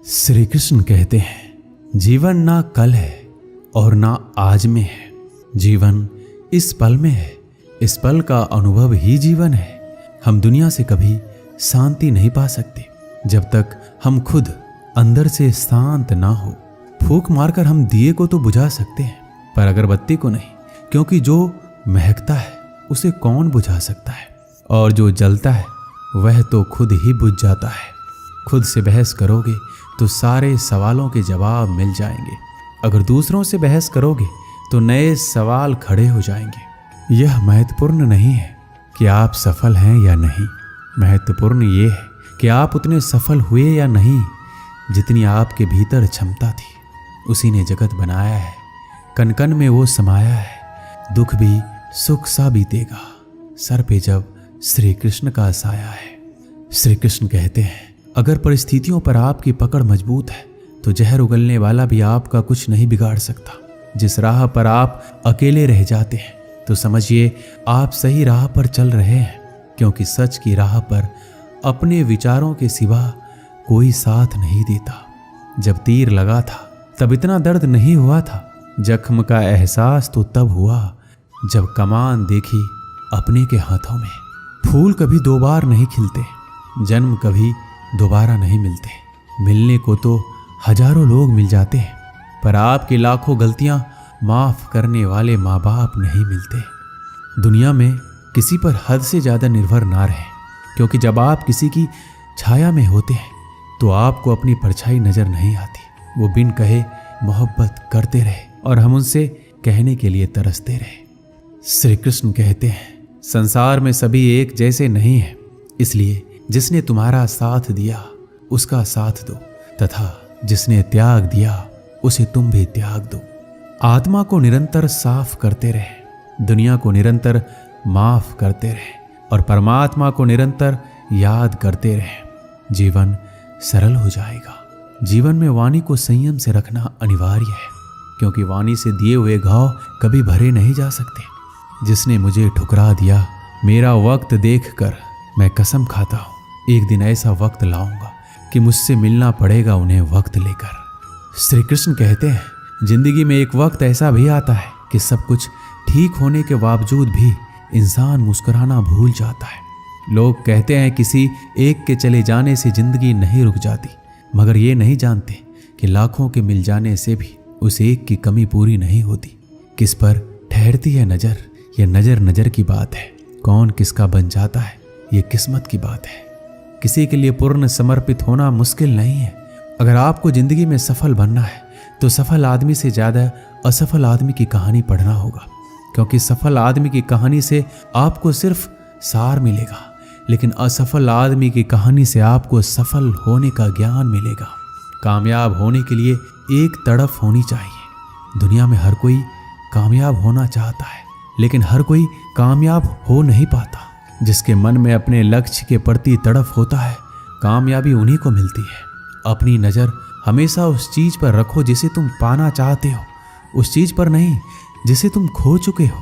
श्री कृष्ण कहते हैं, जीवन ना कल है और ना आज में है, जीवन इस पल में है। इस पल का अनुभव ही जीवन है। हम दुनिया से कभी शांति नहीं पा सकते जब तक हम खुद अंदर से शांत ना हो। फूंक मारकर हम दिए को तो बुझा सकते हैं, पर अगरबत्ती को नहीं, क्योंकि जो महकता है उसे कौन बुझा सकता है, और जो जलता है वह तो खुद ही बुझ जाता है। खुद से बहस करोगे तो सारे सवालों के जवाब मिल जाएंगे। अगर दूसरों से बहस करोगे तो नए सवाल खड़े हो जाएंगे। यह महत्वपूर्ण नहीं है कि आप सफल हैं या नहीं, महत्वपूर्ण ये है कि आप उतने सफल हुए या नहीं जितनी आपके भीतर क्षमता थी। उसी ने जगत बनाया है, कण कण में वो समाया है। दुख भी सुख सा बीतेगा सर पे जब श्री कृष्ण का साया है। श्री कृष्ण कहते हैं, अगर परिस्थितियों पर आपकी पकड़ मजबूत है तो जहर उगलने वाला भी आपका कुछ नहीं बिगाड़ सकता। जिस राह पर आप अकेले रह जाते हैं तो समझिए आप सही राह पर चल रहे हैं, क्योंकि सच की राह पर अपने विचारों के सिवा कोई साथ नहीं देता। जब तीर लगा था तब इतना दर्द नहीं हुआ था, जख्म का एहसास तो तब हुआ जब कमान देखी अपने के हाथों में। फूल कभी दो बार नहीं खिलते, जन्म कभी दोबारा नहीं मिलते। मिलने को तो हजारों लोग मिल जाते हैं, पर आपकी लाखों गलतियां माफ करने वाले माँ बाप नहीं मिलते। दुनिया में किसी पर हद से ज्यादा निर्भर ना रहें, क्योंकि जब आप किसी की छाया में होते हैं तो आपको अपनी परछाई नजर नहीं आती। वो बिन कहे मोहब्बत करते रहे और हम उनसे कहने के लिए तरसते रहे। श्री कृष्ण कहते हैं, संसार में सभी एक जैसे नहीं है, इसलिए जिसने तुम्हारा साथ दिया उसका साथ दो, तथा जिसने त्याग दिया उसे तुम भी त्याग दो। आत्मा को निरंतर साफ करते रहे, दुनिया को निरंतर माफ करते रहे और परमात्मा को निरंतर याद करते रहे। जीवन सरल हो जाएगा। जीवन में वाणी को संयम से रखना अनिवार्य है, क्योंकि वाणी से दिए हुए घाव कभी भरे नहीं जा सकते। जिसने मुझे ठुकरा दिया, मेरा वक्त देखकर मैं कसम खाता हूँ एक दिन ऐसा वक्त लाऊंगा कि मुझसे मिलना पड़ेगा उन्हें वक्त लेकर। श्री कृष्ण कहते हैं, जिंदगी में एक वक्त ऐसा भी आता है कि सब कुछ ठीक होने के बावजूद भी इंसान मुस्कुराना भूल जाता है। लोग कहते हैं किसी एक के चले जाने से जिंदगी नहीं रुक जाती, मगर ये नहीं जानते कि लाखों के मिल जाने से भी उस एक की कमी पूरी नहीं होती। किस पर ठहरती है नजर, यह नजर नजर की बात है। कौन किसका बन जाता है ये किस्मत की बात है। किसी के लिए पूर्ण समर्पित होना मुश्किल नहीं है। अगर आपको जिंदगी में सफल बनना है तो सफल आदमी से ज्यादा असफल आदमी की कहानी पढ़ना होगा, क्योंकि सफल आदमी की कहानी से आपको सिर्फ सार मिलेगा, लेकिन असफल आदमी की कहानी से आपको सफल होने का ज्ञान मिलेगा। कामयाब होने के लिए एक तड़फ होनी चाहिए। दुनिया में हर कोई कामयाब होना चाहता है, लेकिन हर कोई कामयाब हो नहीं पाता। जिसके मन में अपने लक्ष्य के प्रति तड़फ होता है, कामयाबी उन्हीं को मिलती है। अपनी नज़र हमेशा उस चीज पर रखो जिसे तुम पाना चाहते हो, उस चीज पर नहीं जिसे तुम खो चुके हो।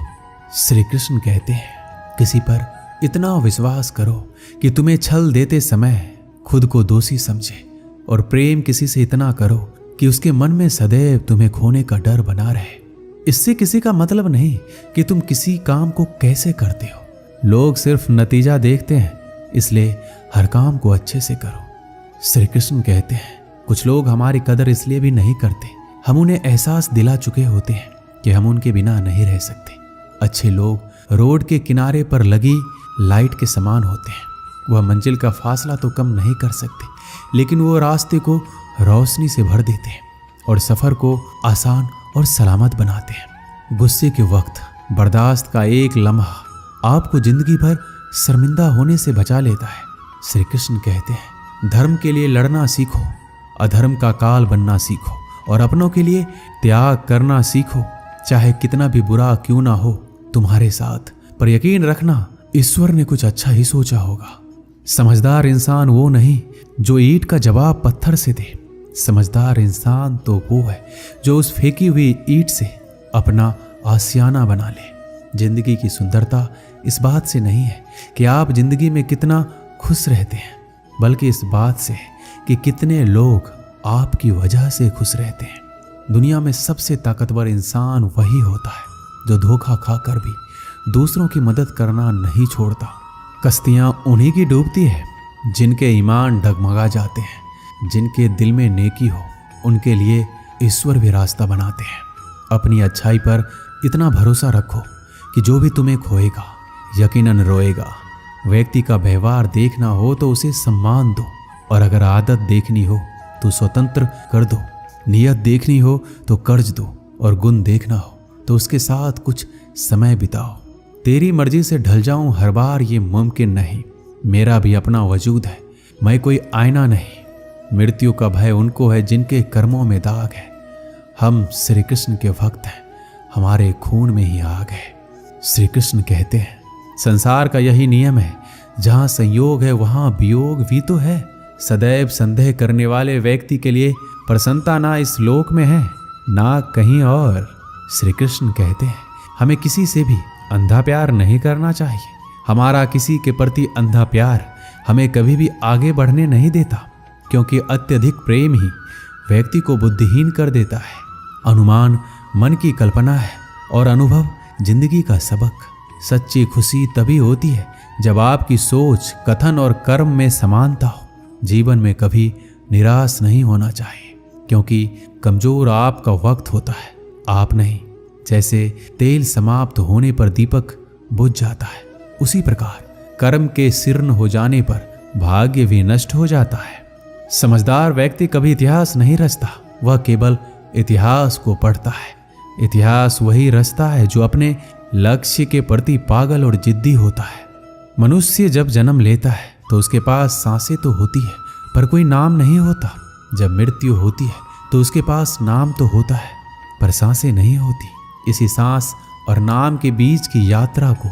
श्री कृष्ण कहते हैं, किसी पर इतना विश्वास करो कि तुम्हें छल देते समय खुद को दोषी समझे, और प्रेम किसी से इतना करो कि उसके मन में सदैव तुम्हें खोने का डर बना रहे। इससे किसी का मतलब नहीं कि तुम किसी काम को कैसे करते हो। लोग सिर्फ नतीजा देखते हैं, इसलिए हर काम को अच्छे से करो। श्री कृष्ण कहते हैं, कुछ लोग हमारी कदर इसलिए भी नहीं करते, हम उन्हें एहसास दिला चुके होते हैं कि हम उनके बिना नहीं रह सकते। अच्छे लोग रोड के किनारे पर लगी लाइट के समान होते हैं। वह मंजिल का फासला तो कम नहीं कर सकते, लेकिन वो रास्ते को रोशनी से भर देते हैं और सफर को आसान और सलामत बनाते हैं। गुस्से के वक्त बर्दाश्त का एक लम्हा आपको जिंदगी भर शर्मिंदा होने से बचा लेता है। श्री कृष्ण कहते हैं, धर्म के लिए लड़ना सीखो, अधर्म का काल बनना सीखो और अपनों के लिए त्याग करना सीखो। चाहे कितना भी बुरा क्यों ना हो तुम्हारे साथ, पर यकीन रखना ईश्वर ने कुछ अच्छा ही सोचा होगा। समझदार इंसान वो नहीं जो ईंट का जवाब पत्थर से दे। समझदार इंसान तो वो है जो उस फेंकी हुई ईंट से अपना आशियाना बना ले। जिंदगी की सुंदरता इस बात से नहीं है कि आप जिंदगी में कितना खुश रहते हैं, बल्कि इस बात से कि कितने लोग आपकी वजह से खुश रहते हैं। दुनिया में सबसे ताकतवर इंसान वही होता है जो धोखा खाकर भी दूसरों की मदद करना नहीं छोड़ता। कश्तियां उन्हीं की डूबती है जिनके ईमान डगमगा जाते हैं। जिनके दिल में नेकी हो उनके लिए ईश्वर भी रास्ता बनाते हैं। अपनी अच्छाई पर इतना भरोसा रखो कि जो भी तुम्हें खोएगा यकीनन रोएगा। व्यक्ति का व्यवहार देखना हो तो उसे सम्मान दो, और अगर आदत देखनी हो तो स्वतंत्र कर दो। नियत देखनी हो तो कर्ज दो, और गुण देखना हो तो उसके साथ कुछ समय बिताओ। तेरी मर्जी से ढल जाऊं हर बार ये मुमकिन नहीं। मेरा भी अपना वजूद है, मैं कोई आईना नहीं। मृत्यु का भय उनको है जिनके कर्मों में दाग है। हम श्री कृष्ण के भक्त हैं, हमारे खून में ही आग है। श्री कृष्ण कहते हैं संसार का यही नियम है, जहां संयोग है वहां वियोग भी तो है। सदैव संदेह करने वाले व्यक्ति के लिए प्रसन्नता ना इस लोक में है ना कहीं और। श्री कृष्ण कहते हैं हमें किसी से भी अंधा प्यार नहीं करना चाहिए। हमारा किसी के प्रति अंधा प्यार हमें कभी भी आगे बढ़ने नहीं देता, क्योंकि अत्यधिक प्रेम ही व्यक्ति को बुद्धिहीन कर देता है। अनुमान मन की कल्पना है और अनुभव जिंदगी का सबक। सच्ची खुशी तभी होती है जब आपकी सोच, कथन और कर्म में समानता हो। जीवन में कभी निराश नहीं होना चाहिए, क्योंकि कमजोर आपका वक्त होता है, आप नहीं। जैसे तेल समाप्त होने पर दीपक बुझ जाता है, उसी प्रकार कर्म के शीर्ण हो जाने पर भाग्य भी नष्ट हो जाता है। समझदार व्यक्ति कभी इतिहास नहीं रचता, वह केवल इतिहास को पढ़ता है। इतिहास वही रचता है जो अपने लक्ष्य के प्रति पागल और जिद्दी होता है। मनुष्य जब जन्म लेता है तो उसके पास सांसें तो होती है पर कोई नाम नहीं होता। जब मृत्यु होती है तो उसके पास नाम तो होता है पर सांसें नहीं होती। इसी सांस और नाम के बीच की यात्रा को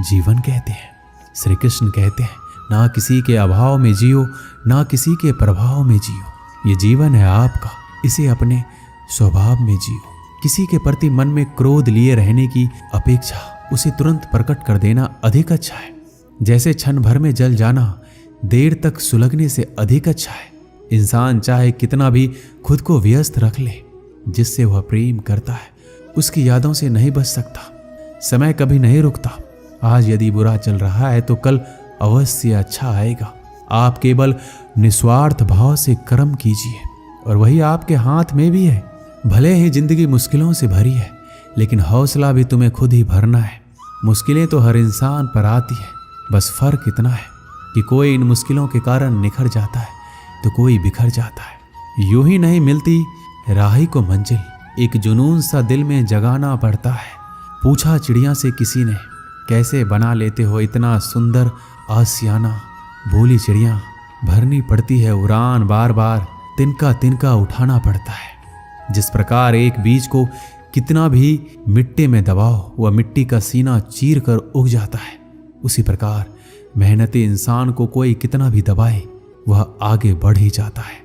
जीवन कहते हैं। श्री कृष्ण कहते हैं ना किसी के अभाव में जियो, ना किसी के प्रभाव में जियो। ये जीवन है आपका, इसे अपने स्वभाव में जियो। किसी के प्रति मन में क्रोध लिए रहने की अपेक्षा उसे तुरंत प्रकट कर देना अधिक अच्छा है। जैसे क्षण भर में जल जाना देर तक सुलगने से अधिक अच्छा है। इंसान चाहे कितना भी खुद को व्यस्त रख ले, जिससे वह प्रेम करता है उसकी यादों से नहीं बच सकता। समय कभी नहीं रुकता। आज यदि बुरा चल रहा है तो कल अवश्य अच्छा आएगा। आप केवल निस्वार्थ भाव से कर्म कीजिए और वही आपके हाथ में भी है। भले ही जिंदगी मुश्किलों से भरी है, लेकिन हौसला भी तुम्हें खुद ही भरना है। मुश्किलें तो हर इंसान पर आती है, बस फर्क इतना है कि कोई इन मुश्किलों के कारण निखर जाता है तो कोई बिखर जाता है। यूं ही नहीं मिलती राही को मंजिल, एक जुनून सा दिल में जगाना पड़ता है। पूछा चिड़िया से किसी ने, कैसे बना लेते हो इतना सुंदर आशियाना। बोली चिड़िया, भरनी पड़ती है उड़ान, बार बार तिनका तिनका उठाना पड़ता है। जिस प्रकार एक बीज को कितना भी मिट्टी में दबाओ वह मिट्टी का सीना चीर कर उग जाता है, उसी प्रकार मेहनती इंसान को कोई कितना भी दबाए वह आगे बढ़ ही जाता है।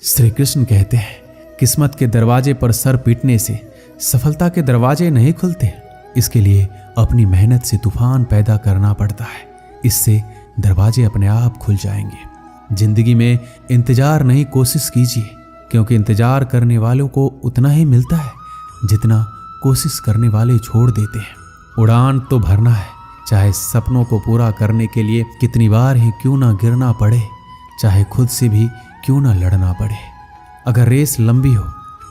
श्री कृष्ण कहते हैं किस्मत के दरवाजे पर सर पीटने से सफलता के दरवाजे नहीं खुलते। इसके लिए अपनी मेहनत से तूफान पैदा करना पड़ता है, इससे दरवाजे अपने आप खुल जाएंगे। जिंदगी में इंतजार नहीं, कोशिश कीजिए, क्योंकि इंतजार करने वालों को उतना ही मिलता है जितना कोशिश करने वाले छोड़ देते हैं। उड़ान तो भरना है, चाहे सपनों को पूरा करने के लिए कितनी बार ही क्यों ना गिरना पड़े, चाहे खुद से भी क्यों ना लड़ना पड़े। अगर रेस लंबी हो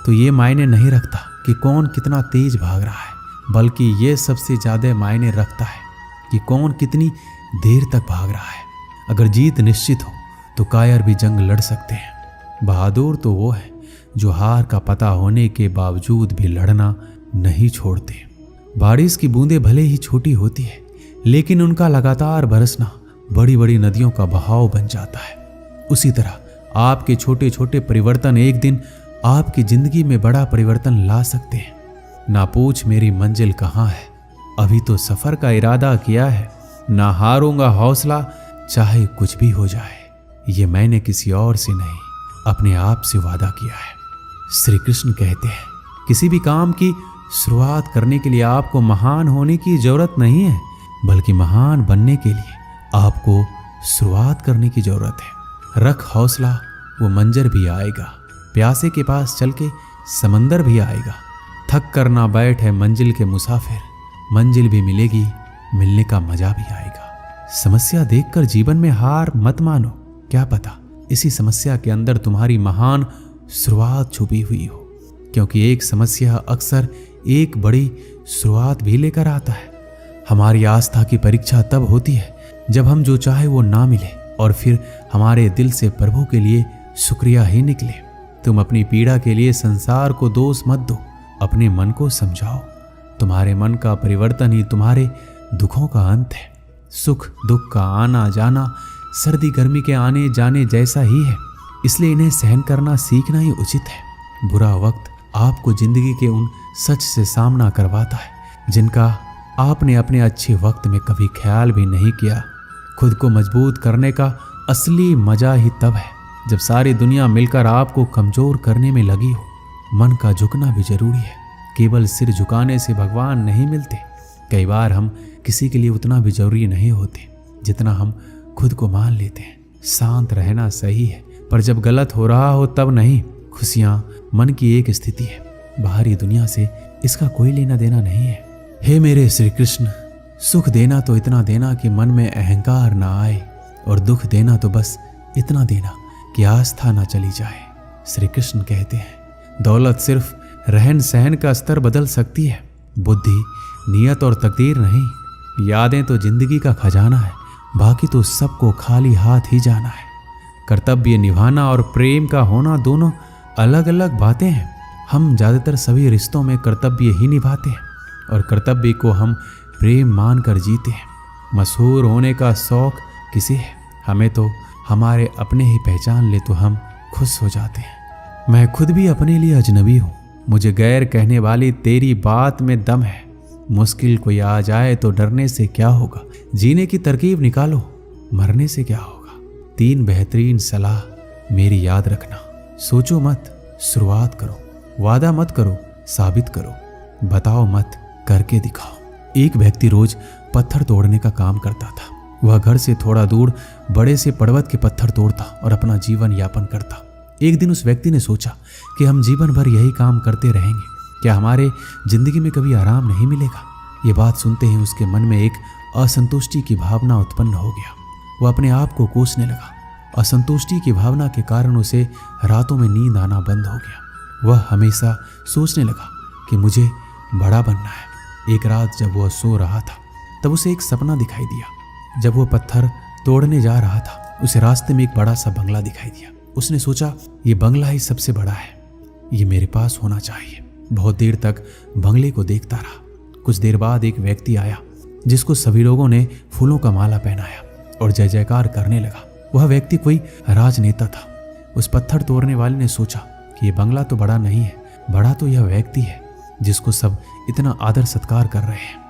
तो ये मायने नहीं रखता कि कौन कितना तेज भाग रहा है, बल्कि ये सबसे ज्यादा मायने रखता है कि कौन कितनी देर तक भाग रहा है। अगर जीत निश्चित हो तो कायर भी जंग लड़ सकते हैं। बहादुर तो वो है जो हार का पता होने के बावजूद भी लड़ना नहीं छोड़ते। बारिश की बूंदें भले ही छोटी होती है, लेकिन उनका लगातार बरसना बड़ी बड़ी नदियों का बहाव बन जाता है। उसी तरह आपके छोटे छोटे परिवर्तन एक दिन आपकी जिंदगी में बड़ा परिवर्तन ला सकते हैं। ना पूछ मेरी मंजिल कहाँ है, अभी तो सफर का इरादा किया है। ना हारूंगा हौसला, चाहे कुछ भी हो जाए। ये मैंने किसी और से नहीं, अपने आप से वादा किया है। श्री कृष्ण कहते हैं किसी भी काम की शुरुआत करने के लिए आपको महान होने की जरूरत नहीं है, बल्कि महान बनने के लिए आपको शुरुआत करने की जरूरत है। रख हौसला, वो मंजर भी आएगा। प्यासे के पास चल के समंदर भी आएगा। थक कर ना बैठ है मंजिल के मुसाफिर, मंजिल भी मिलेगी, मिलने का मजा भी आएगा। समस्या देखकर जीवन में हार मत मानो, क्या पता इसी समस्या के अंदर तुम्हारी महान शुरुआत छुपी हुई हो, क्योंकि एक समस्या अक्सर एक बड़ी शुरुआत भी लेकर आता है। हमारी आस्था की परीक्षा तब होती है जब हम जो चाहे वो ना मिले और फिर हमारे दिल से प्रभु के लिए शुक्रिया ही निकले। तुम अपनी पीड़ा के लिए संसार को दोष मत दो, अपने मन को समझाओ। तुम्हारे मन का परिवर्तन ही तुम्हारे दुखों का अंत है। सुख दुख का आना जाना सर्दी गर्मी के आने जाने जैसा ही है, इसलिए इन्हें सहन करना सीखना ही उचित है। बुरा वक्त आपको जिंदगी के उन सच से सामना करवाता है जिनका आपने अपने अच्छे वक्त में कभी ख्याल भी नहीं किया। खुद को मजबूत करने का असली मजा ही तब है जब सारी दुनिया मिलकर आपको कमजोर करने में लगी हो। मन का झुकना भी जरूरी है, केवल सिर झुकाने से भगवान नहीं मिलते। कई बार हम किसी के लिए उतना भी जरूरी नहीं होते जितना हम खुद को मान लेते हैं। शांत रहना सही है, पर जब गलत हो रहा हो तब नहीं। खुशियां मन की एक स्थिति है, बाहरी दुनिया से इसका कोई लेना देना नहीं है। हे मेरे श्री कृष्ण, सुख देना तो इतना देना कि मन में अहंकार ना आए, और दुख देना तो बस इतना देना कि आस्था ना चली जाए। श्री कृष्ण कहते हैं, दौलत सिर्फ रहन सहन का स्तर बदल सकती है, बुद्धि नियत और तकदीर नहीं। यादें तो जिंदगी का खजाना है, बाकी तो सबको खाली हाथ ही जाना है। कर्तव्य निभाना और प्रेम का होना दोनों अलग अलग बातें हैं। हम ज़्यादातर सभी रिश्तों में कर्तव्य ही निभाते हैं और कर्तव्य को हम प्रेम मानकर जीते हैं। मशहूर होने का शौक किसे है? हमें तो हमारे अपने ही पहचान ले तो हम खुश हो जाते हैं। मैं खुद भी अपने लिए अजनबी हूँ, मुझे गैर कहने वाली तेरी बात में दम है। मुश्किल कोई आ जाए तो डरने से क्या होगा, जीने की तरकीब निकालो, मरने से क्या होगा। 3 बेहतरीन सलाह मेरी याद रखना। सोचो मत, शुरुआत करो। वादा मत करो, साबित करो। बताओ मत, करके दिखाओ। एक व्यक्ति रोज पत्थर तोड़ने का काम करता था। वह घर से थोड़ा दूर बड़े से पर्वत के पत्थर तोड़ता और अपना जीवन यापन करता। एक दिन उस व्यक्ति ने सोचा कि हम जीवन भर यही काम करते रहेंगे, क्या हमारे जिंदगी में कभी आराम नहीं मिलेगा। ये बात सुनते ही उसके मन में एक असंतुष्टि की भावना उत्पन्न हो गया। वह अपने आप को कोसने लगा। असंतुष्टि की भावना के कारण उसे रातों में नींद आना बंद हो गया। वह हमेशा सोचने लगा कि मुझे बड़ा बनना है। एक रात जब वह सो रहा था तब उसे एक सपना दिखाई दिया। जब वह पत्थर तोड़ने जा रहा था उसे रास्ते में एक बड़ा सा बंगला दिखाई दिया। उसने सोचा, ये बंगला ही सबसे बड़ा है, ये मेरे पास होना चाहिए। बहुत देर तक बंगले को देखता रहा। कुछ देर बाद एक व्यक्ति आया जिसको सभी लोगों ने फूलों का माला पहनाया और जय जयकार करने लगा। वह व्यक्ति कोई राजनेता था। उस पत्थर तोड़ने वाले ने सोचा कि यह बंगला तो बड़ा नहीं है, बड़ा तो यह व्यक्ति है जिसको सब इतना आदर सत्कार कर रहे हैं।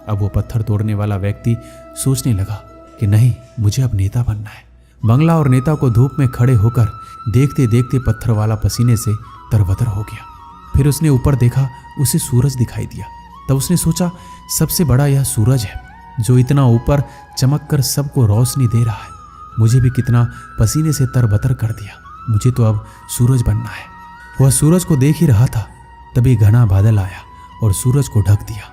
अब वो पत्थर तोड़ने वाला व्यक्ति सोचने लगा कि नहीं, मुझे अब नेता बनना है। बंगला और नेता को धूप में खड़े होकर देखते देखते पत्थर वाला पसीने से तरबतर हो गया। फिर उसने ऊपर देखा, उसे सूरज दिखाई दिया। तब उसने सोचा, सबसे बड़ा यह सूरज है जो इतना ऊपर चमक कर सबको रोशनी दे रहा है। मुझे भी कितना पसीने से तरबतर कर दिया, मुझे तो अब सूरज बनना है। वह सूरज को देख ही रहा था, तभी घना बादल आया और सूरज को ढक दिया।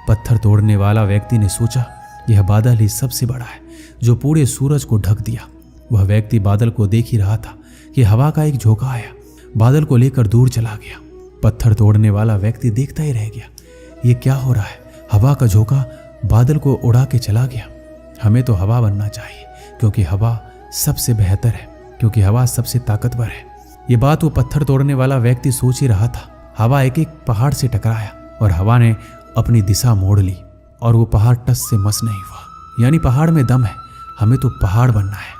पत्थर तोड़ने वाला व्यक्ति ने सोचा, यह बादल ही सबसे बड़ा है जो पूरे सूरज को ढक दिया। वह व्यक्ति बादल को देख ही रहा था कि हवा का एक झोंका आया, बादल को लेकर दूर चला गया। पत्थर तोड़ने वाला व्यक्ति देखता ही रह गया, ये क्या हो रहा है। हवा का झोंका बादल को उड़ा के चला गया। हमें तो हवा बनना चाहिए, क्योंकि हवा सबसे बेहतर है, क्योंकि हवा सबसे ताकतवर है। ये बात वो पत्थर तोड़ने वाला व्यक्ति सोच ही रहा था। हवा एक एक पहाड़ से टकराया और हवा ने अपनी दिशा मोड़ ली और वो पहाड़ टस से मस नहीं हुआ। यानी पहाड़ में दम है, हमें तो पहाड़ बनना है,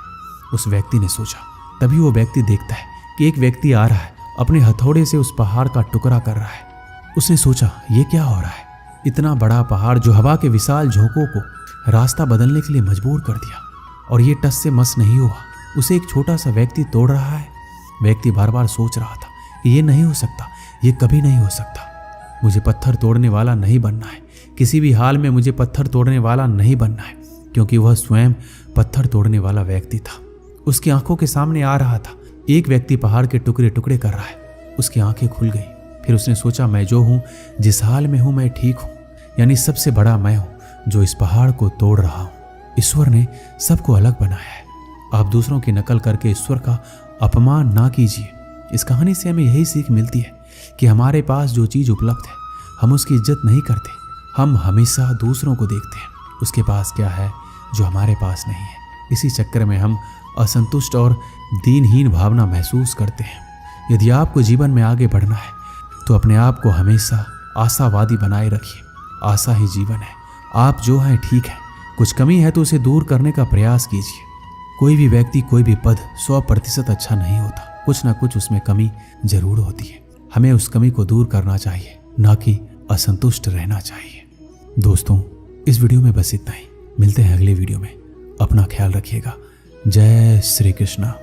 उस व्यक्ति ने सोचा। तभी वो व्यक्ति देखता है कि एक व्यक्ति आ रहा है, अपने हथौड़े से उस पहाड़ का टुकड़ा कर रहा है। उसने सोचा, ये क्या हो रहा है। इतना बड़ा पहाड़ जो हवा के विशाल झोंकों को रास्ता बदलने के लिए मजबूर कर दिया, और ये टस से मस नहीं हुआ, उसे एक छोटा सा व्यक्ति तोड़ रहा है। व्यक्ति बार बार सोच रहा था, ये नहीं हो सकता, ये कभी नहीं हो सकता। मुझे पत्थर तोड़ने वाला नहीं बनना है, किसी भी हाल में मुझे पत्थर तोड़ने वाला नहीं बनना है, क्योंकि वह स्वयं पत्थर तोड़ने वाला व्यक्ति था। उसकी आंखों के सामने आ रहा था, एक व्यक्ति पहाड़ के टुकड़े टुकड़े कर रहा है उसकी आंखें खुल गई। फिर उसने सोचा, मैं जो हूँ, जिस हाल में हूँ, मैं ठीक हूँ। यानी सबसे बड़ा मैं हूँ जो इस पहाड़ को तोड़ रहा हूँ। ईश्वर ने सबको अलग बनाया है। आप दूसरों की नकल करके ईश्वर का अपमान ना कीजिए। इस कहानी से हमें यही सीख मिलती है कि हमारे पास जो चीज़ उपलब्ध है हम उसकी इज्जत नहीं करते। हम हमेशा दूसरों को देखते हैं उसके पास क्या है जो हमारे पास नहीं है। इसी चक्कर में हम असंतुष्ट और दीनहीन भावना महसूस करते हैं। यदि आपको जीवन में आगे बढ़ना है तो अपने आप को हमेशा आशावादी बनाए रखिए। आशा ही जीवन है। आप जो हैं ठीक है, कुछ कमी है तो उसे दूर करने का प्रयास कीजिए। कोई भी व्यक्ति, कोई भी पद 100% अच्छा नहीं होता। कुछ ना कुछ उसमें कमी जरूर होती है। हमें उस कमी को दूर करना चाहिए, ना कि असंतुष्ट रहना चाहिए। दोस्तों, इस वीडियो में बस इतना ही। मिलते हैं अगले वीडियो में। अपना ख्याल रखिएगा। जय श्री कृष्णा।